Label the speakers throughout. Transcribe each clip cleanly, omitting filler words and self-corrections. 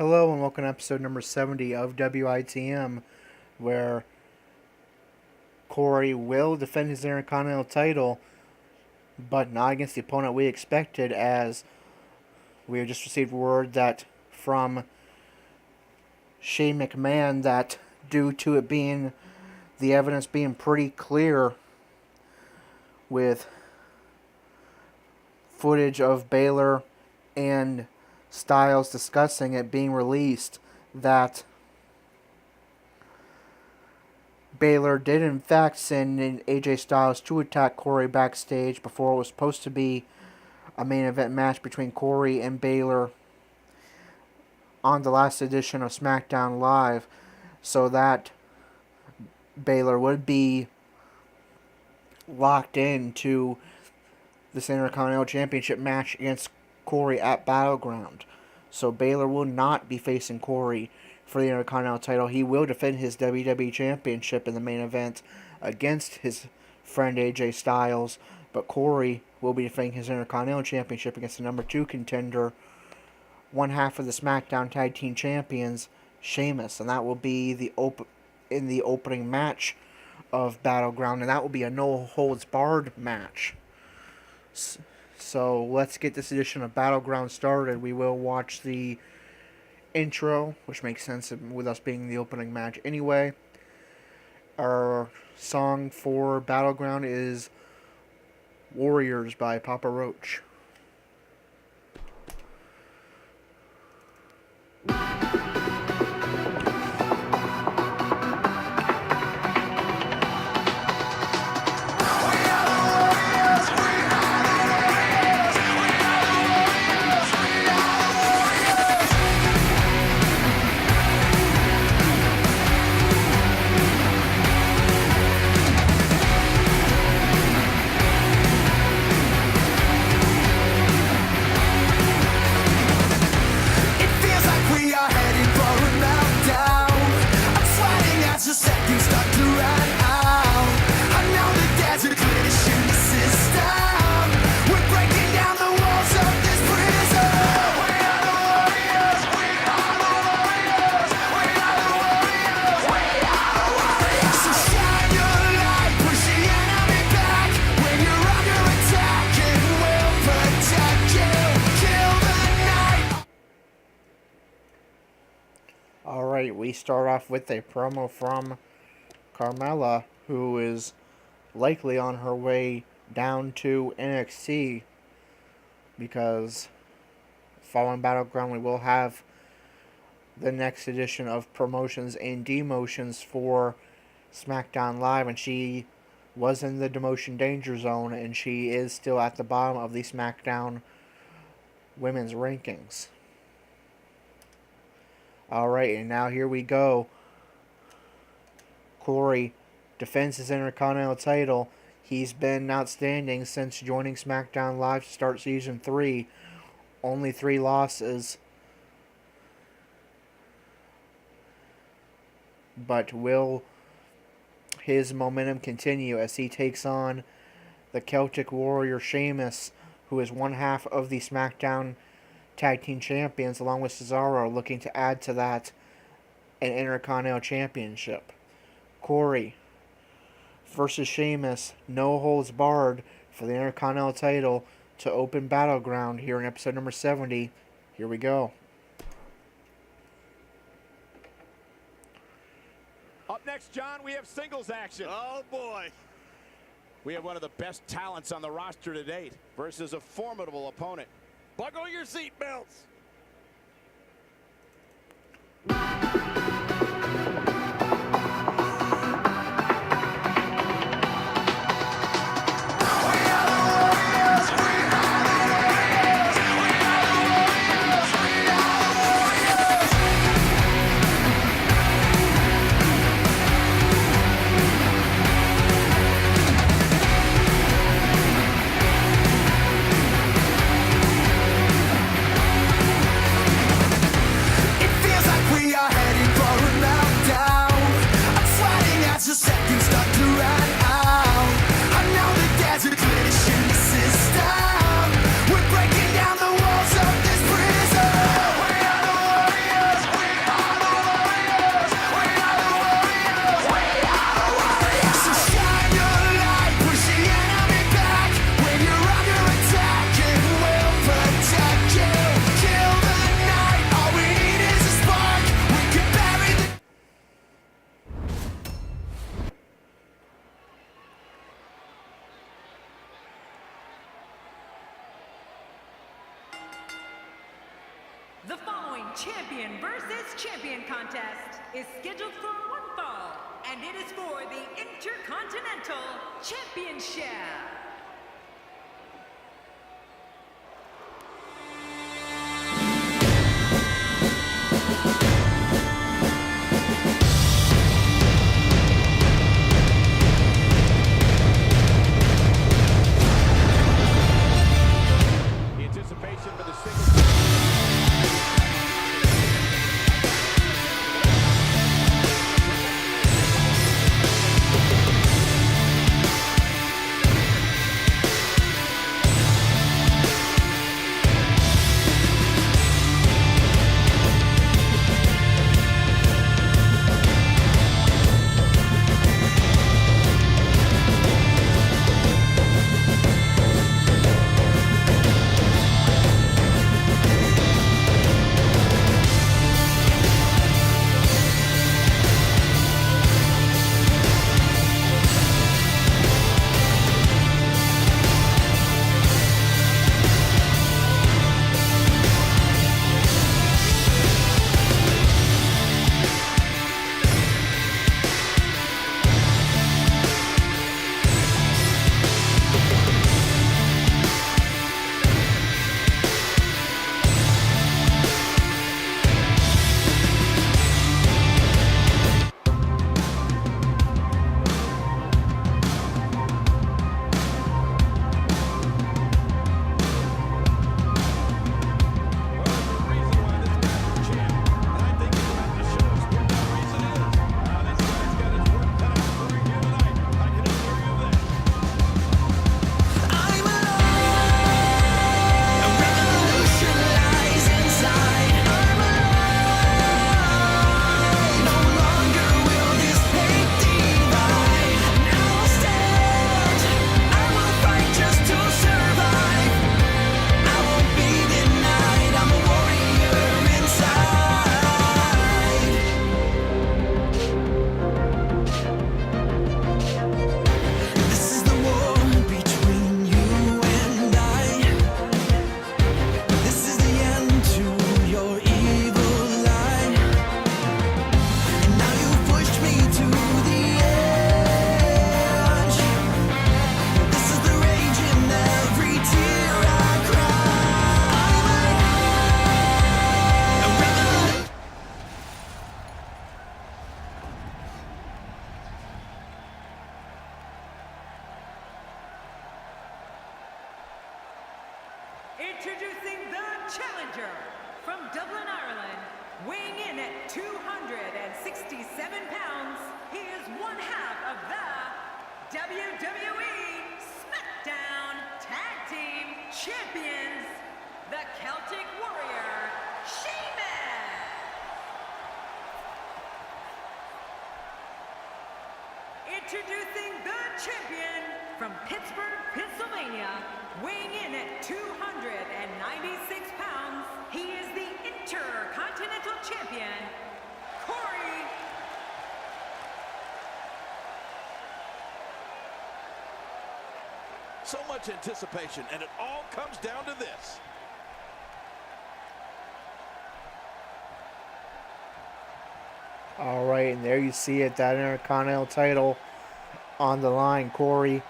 Speaker 1: Hello and welcome to episode number 70 of WITM, where Corey will defend his Intercontinental title, but not against the opponent we expected, as we have just received word that from Shane McMahon that due to it being the evidence being pretty clear with footage of Baylor and Styles discussing it being released, that Baylor did in fact send in AJ Styles to attack Corey backstage before it was supposed to be a main event match between Corey and Baylor on the last edition of SmackDown Live, so that Baylor would be locked into this Intercontinental Championship match against Corey at Battleground. So Baylor will not be facing Corey for the Intercontinental title. He will defend his WWE Championship in the main event against his friend AJ Styles, but Corey will be defending his Intercontinental Championship against the number 2 contender, one half of the SmackDown Tag Team Champions, Sheamus, and that will be in the opening match of Battleground, and that will be a no-holds-barred match. So let's get this edition of Battleground started. We will watch the intro, which makes sense with us being the opening match anyway. Our song for Battleground is Warriors by Papa Roach. Alright, we start off with a promo from Carmella, who is likely on her way down to NXT, because following Battleground we will have the next edition of promotions and demotions for SmackDown Live, and she was in the demotion danger zone, and she is still at the bottom of the SmackDown women's rankings. Alright, and now here we go. Corey defends his Intercontinental title. He's been outstanding since joining SmackDown Live to start Season 3. Only 3 losses. But will his momentum continue as he takes on the Celtic Warrior Sheamus, who is one half of the SmackDown Tag Team Champions, along with Cesaro, looking to add to that an Intercontinental Championship. Corey versus Sheamus, no holds barred for the Intercontinental title to open Battleground here in episode number 70. Here we go.
Speaker 2: Up next, John, we have singles action.
Speaker 3: Oh, boy.
Speaker 2: We have one of the best talents on the roster to date versus a formidable opponent. Buckle your seatbelts.
Speaker 3: The following champion versus champion contest is scheduled for one fall, and it is for the Intercontinental Championship.
Speaker 2: Anticipation for the single.
Speaker 3: Introducing the challenger from Dublin, Ireland, weighing in at 267 pounds, he is one half of the WWE SmackDown Tag Team Champions, the Celtic Warrior, Sheamus. Introducing the champion from Pittsburgh, Pennsylvania, weighing in at 296 pounds, he is the Intercontinental Champion, Corey.
Speaker 2: So much anticipation, and it all comes down to this.
Speaker 1: All right, and there you see it, that Intercontinental title on the line. Corey,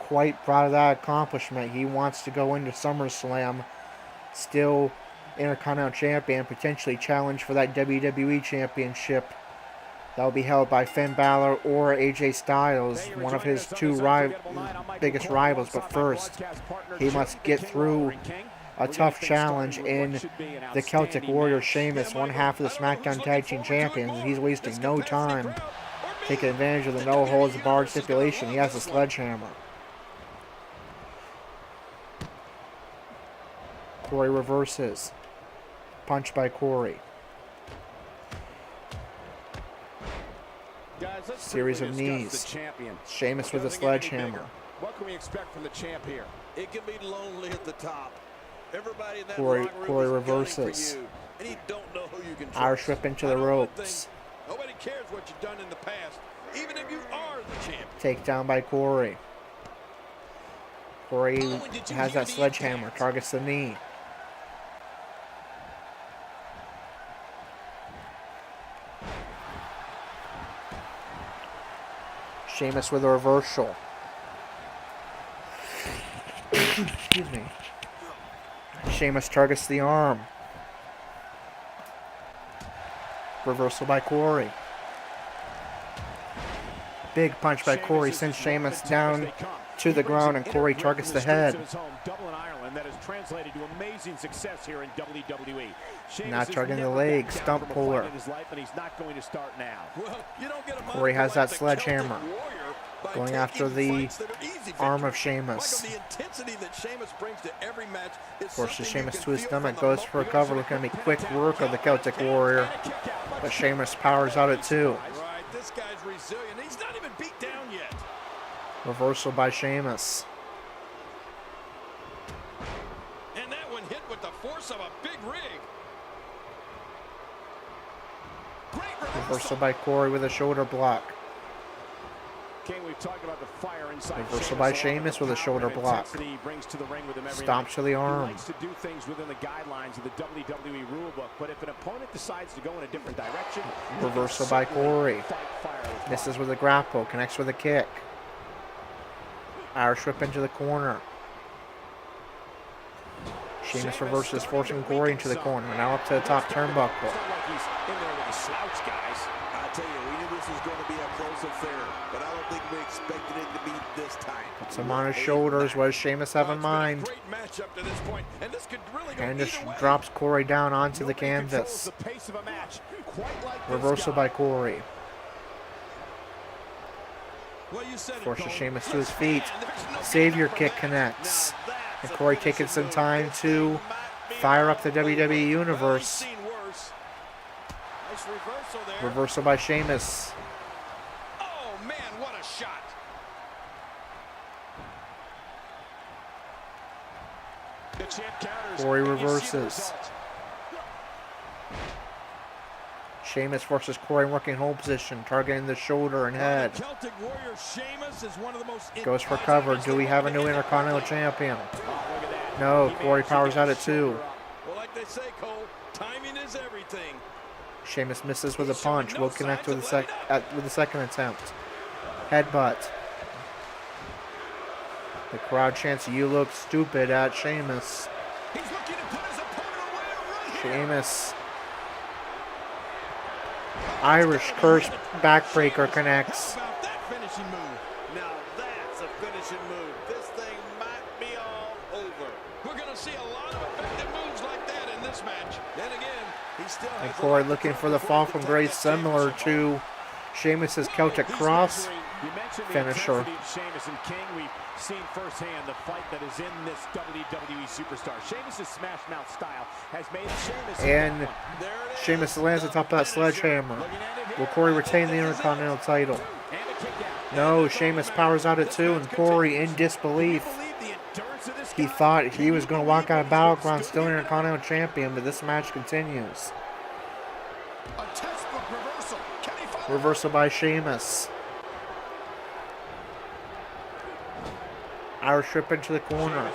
Speaker 1: quite proud of that accomplishment. He wants to go into SummerSlam still Intercontinental Champion, potentially challenge for that WWE Championship. That will be held by Finn Balor or AJ Styles, one of his two biggest rivals. But first, he must get through a tough challenge in the Celtic Warrior Sheamus, one half of the SmackDown Tag Team Champions. He's wasting no time taking advantage of the no-holds-barred stipulation. He has a sledgehammer. Corey reverses. Punch by Corey.
Speaker 2: Guys,
Speaker 1: series of knees. Sheamus with a sledgehammer.
Speaker 2: What can we expect from the champ here? It can be lonely at the top. Everybody in that
Speaker 1: Corey
Speaker 2: reverses.
Speaker 1: reverses.
Speaker 2: And you don't know who you can trust.
Speaker 1: Irish whip into the ropes.
Speaker 2: Nobody cares what you've done in the past, even if you are the champ.
Speaker 1: Takedown by Corey. Corey has that sledgehammer, targets the knee. Sheamus with a reversal. Excuse me. Sheamus targets the arm. Reversal by Corey. Big punch by Corey sends Sheamus down to the ground, and Corey targets the head.
Speaker 2: That has translated to amazing success here in WWE.
Speaker 1: Not targeting the leg, stump puller. Corey has that sledgehammer, going after the arm of Sheamus. Forces Sheamus to his stomach, goes for a cover, looking to make quick work of the Celtic Warrior, but Sheamus powers out at 2.
Speaker 2: This guy's resilient. He's not even beat down yet.
Speaker 1: Reversal by Sheamus.
Speaker 2: And that one hit with the force of a big rig.
Speaker 1: Reversal by Corey with a shoulder block.
Speaker 2: We've talked about the fire inside.
Speaker 1: Reversal by Sheamus with a shoulder block. Stomp to the arm.
Speaker 2: He likes to do things within the guidelines of the WWE rulebook, but if an opponent decides to go in a different direction,
Speaker 1: reversal by Corey. Misses with a grapple, connects with a kick. Irish whip into the corner. Sheamus reverses, forcing Corey into the corner. Now up to the top turnbuckle.
Speaker 4: I tell you, we knew this was going to be a close affair, but I don't think we expected it to be this tight.
Speaker 1: Puts him on his shoulders. What does Sheamus have in mind? And just drops Corey down onto the canvas. Reversal by Corey. Forces Sheamus to his feet. Savior kick connects. And Corey taking some time to fire up the WWE Universe. Reversal by Sheamus.
Speaker 2: Oh man, what a shot.
Speaker 1: Corey reverses. Sheamus forces Corey in working hold position, targeting the shoulder and head. Goes for cover. Do we have a new Intercontinental Champion? No, Corey powers out at 2.
Speaker 4: Well, like they say, Cole, timing is everything.
Speaker 1: Sheamus misses with a punch. Will connect with the second attempt. Headbutt. The crowd chants, "You look stupid" at Sheamus. Sheamus. Irish curse backbreaker connects.
Speaker 4: Now that's a finishing move. This thing might be all over. We're going to see a lot of effective moves like that in this match. Then again, he still has.
Speaker 1: And Corey looking for the fall from grace, similar to Sheamus's Celtic Cross finisher.
Speaker 2: Sheamus and King, we've seen firsthand the fight that is in this WWE superstar. Sheamus's smash mouth style has made Sheamus.
Speaker 1: And Sheamus lands atop that sledgehammer. Will Corey retain the Intercontinental title? No, Sheamus powers out at 2, and Corey, in disbelief, he thought he was going to walk out of Battleground still Intercontinental Champion, but this match continues. Reversal by Sheamus. Irish whip into the corner.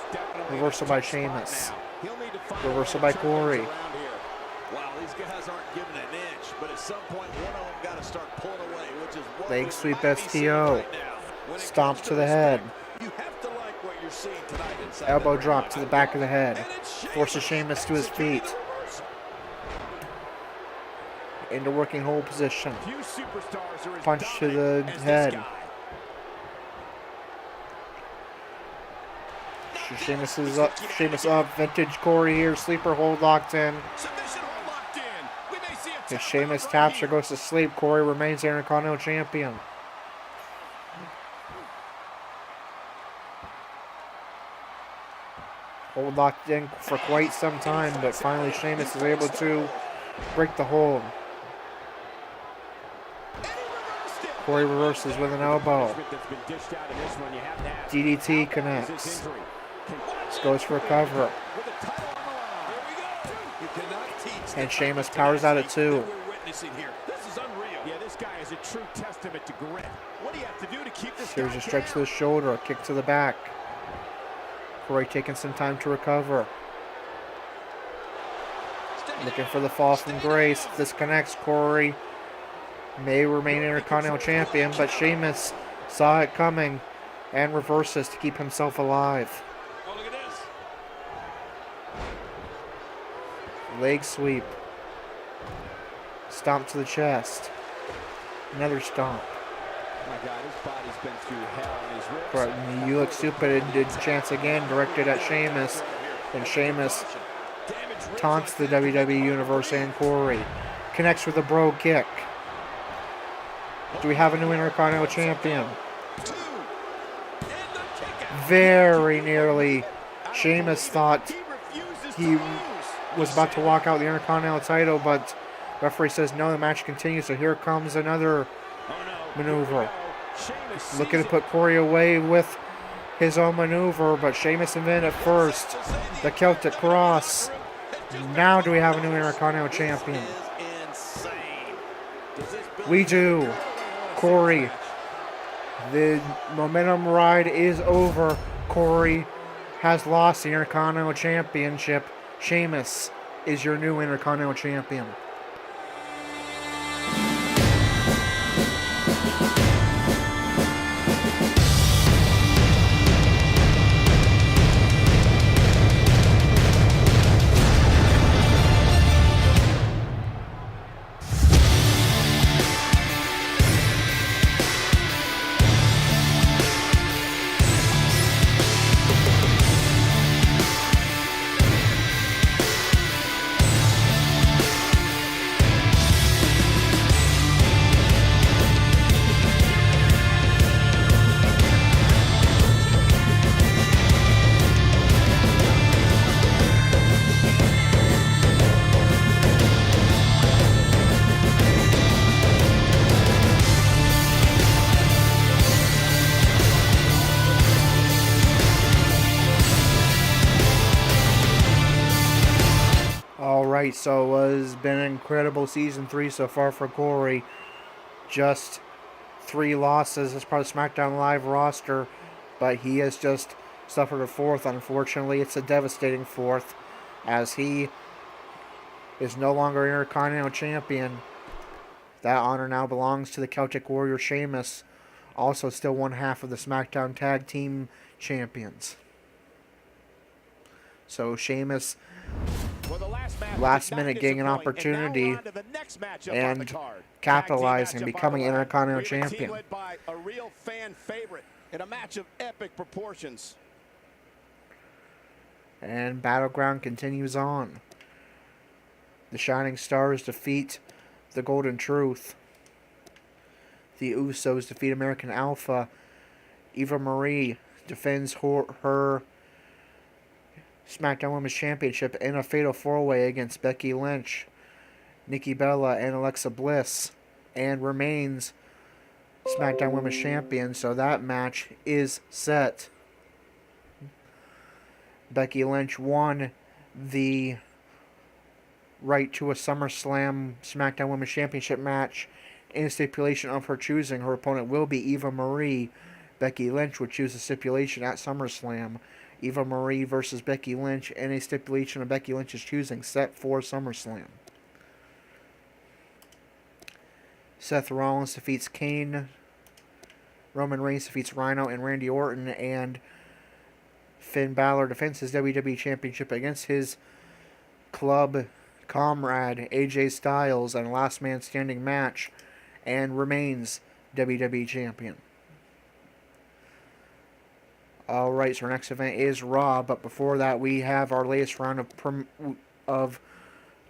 Speaker 1: Reversal by Sheamus. Reversal by Corey.
Speaker 4: Wow, these guys aren't giving an inch, but at some point one of them got to start pulling away, which is what
Speaker 1: leg sweep STO. Stomp to the head.
Speaker 4: You have to like what you're seeing tonight inside.
Speaker 1: Elbow drop to the back of the head. Forces Sheamus to his feet. Into working hold position. Punch to the head. Sheamus is up. Sheamus up. Vintage Corey here. Sleeper hold locked in. If Sheamus taps or goes to sleep, Corey remains the Intercontinental Champion. Hold locked in for quite some time, but finally Sheamus is able to break the hold. Corey reverses with an elbow. DDT connects. Goes for a cover. And Sheamus powers out at 2. Here's a stretch to the shoulder, a kick to the back. Corey taking some time to recover. Looking for the fall from grace. If this connects, Corey may remain Intercontinental Champion, but Sheamus saw it coming and reverses to keep himself alive.
Speaker 4: Oh, look at this.
Speaker 1: Leg sweep. Stomp to the chest. Another stomp.
Speaker 2: Oh my God, his body's been through hell, and his ribs.
Speaker 1: But you look stupid and did chance again, directed at Sheamus. And Sheamus taunts the WWE Universe and Corey. Connects with a bro kick. Do we have a new Intercontinental Champion? Very nearly. Sheamus thought he was about to walk out the Intercontinental title, but referee says no, the match continues. So here comes another maneuver. Looking to put Corey away with his own maneuver, but Sheamus invented it first. The Celtic Cross. Now do we have a new Intercontinental Champion? We do. Corey. The momentum ride is over. Corey has lost the Intercontinental Championship. Sheamus is your new Intercontinental Champion. Alright, so it has been an incredible Season 3 so far for Corey. Just 3 losses as part of SmackDown Live roster, but he has just suffered a 4th. Unfortunately, it's a devastating 4th, as he is no longer Intercontinental Champion. That honor now belongs to the Celtic Warrior Sheamus, also still one half of the SmackDown Tag Team Champions. So Sheamus, last minute getting an opportunity and capitalizing, becoming Intercontinental Champion.
Speaker 2: By a real fan favorite in a match of epic proportions.
Speaker 1: And Battleground continues on. The Shining Stars defeat the Golden Truth. The Usos defeat American Alpha. Eva Marie defends her SmackDown Women's Championship in a fatal 4-way against Becky Lynch, Nikki Bella, and Alexa Bliss, and remains SmackDown Women's Champion, so that match is set. Becky Lynch won the right to a SummerSlam SmackDown Women's Championship match in a stipulation of her choosing. Her opponent will be Eva Marie. Becky Lynch would choose a stipulation at SummerSlam. Eva Marie versus Becky Lynch in a stipulation of Becky Lynch's choosing, set for SummerSlam. Seth Rollins defeats Kane. Roman Reigns defeats Rhino and Randy Orton. And Finn Balor defends his WWE Championship against his club comrade AJ Styles in a last man standing match and remains WWE Champion. Alright, so our next event is Raw, but before that we have our latest round of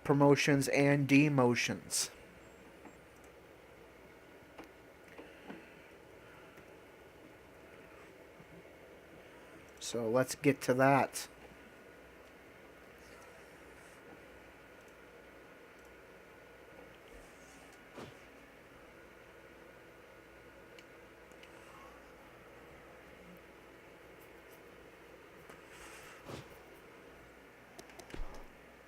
Speaker 1: promotions and demotions. So let's get to that.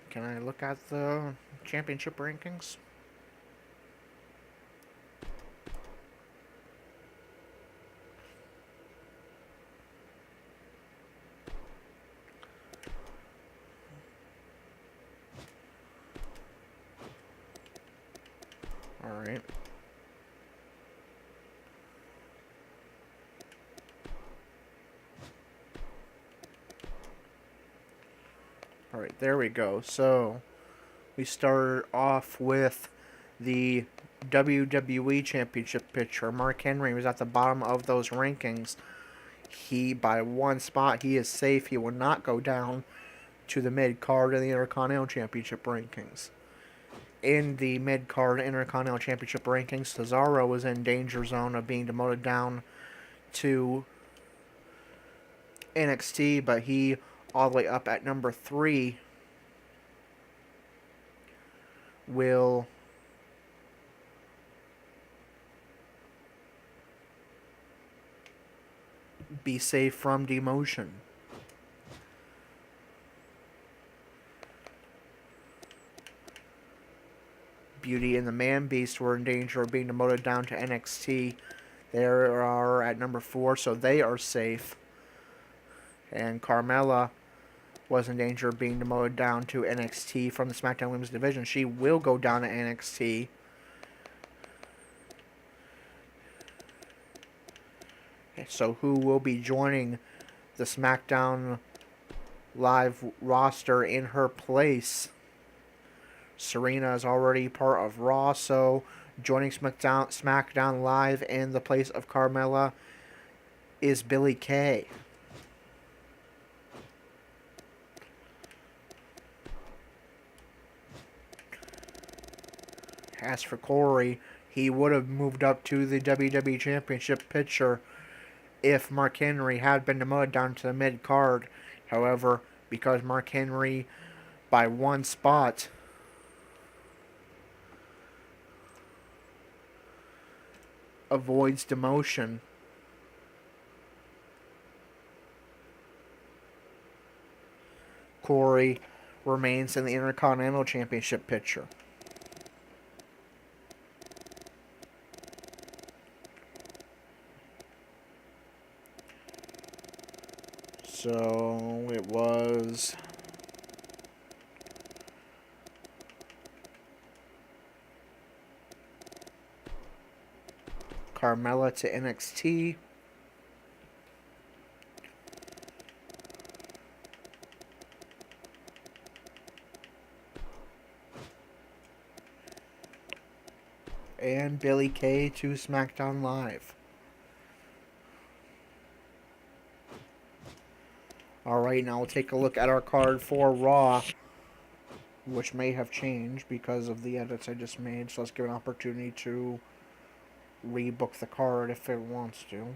Speaker 1: Can I look at the championship rankings? All right. Alright, there we go. So, we start off with the WWE Championship picture. Mark Henry was at the bottom of those rankings. By one spot, he is safe. He will not go down to the mid-card in the Intercontinental Championship rankings. In the mid-card Intercontinental Championship rankings, Cesaro was in danger zone of being demoted down to NXT, but he, all the way up at number 3, will be safe from demotion. Beauty and the Man Beast were in danger of being demoted down to NXT. They are at number 4, so they are safe. And Carmella was in danger of being demoted down to NXT from the SmackDown Women's Division. She will go down to NXT. So who will be joining the SmackDown Live roster in her place? Serena is already part of Raw, so joining SmackDown Live in the place of Carmella is Billie Kay. As for Corey, he would have moved up to the WWE Championship picture if Mark Henry had been demoted down to the mid-card. However, because Mark Henry, by one spot, avoids demotion, Corey remains in the Intercontinental Championship picture. So it was Carmella to NXT. And Billie Kay to SmackDown Live. Alright, now we'll take a look at our card for Raw, which may have changed because of the edits I just made. So let's give an opportunity to rebook the card if it wants to.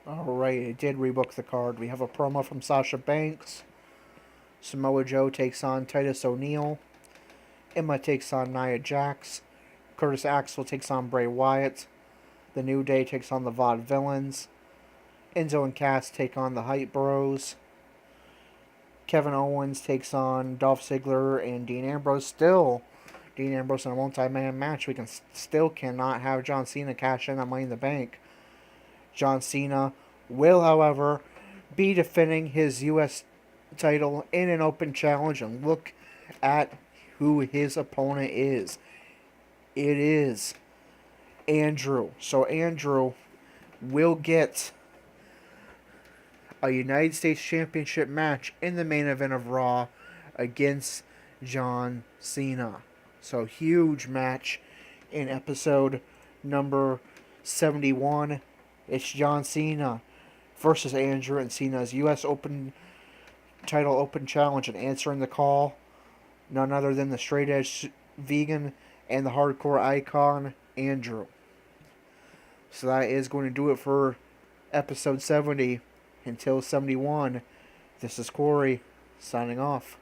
Speaker 1: Alright, it did rebook the card. We have a promo from Sasha Banks. Samoa Joe takes on Titus O'Neil. Emma takes on Nia Jax. Curtis Axel takes on Bray Wyatt. The New Day takes on the Vaudevillains. Enzo and Cass take on the Hype Bros. Kevin Owens takes on Dolph Ziggler and Dean Ambrose. Still, Dean Ambrose in a multi-man match. We still cannot have John Cena cash in on Money in the Bank. John Cena will, however, be defending his U.S. title in an open challenge, and look at who his opponent is. It is Andrew. So Andrew will get a United States Championship match in the main event of Raw against John Cena. So huge match in episode number 71. It's John Cena versus Andrew and Cena's U.S. Open title open challenge, and answering the call, none other than the straight edge vegan and the hardcore icon, Andrew. So that is going to do it for episode 70. Until 71, this is Corey signing off.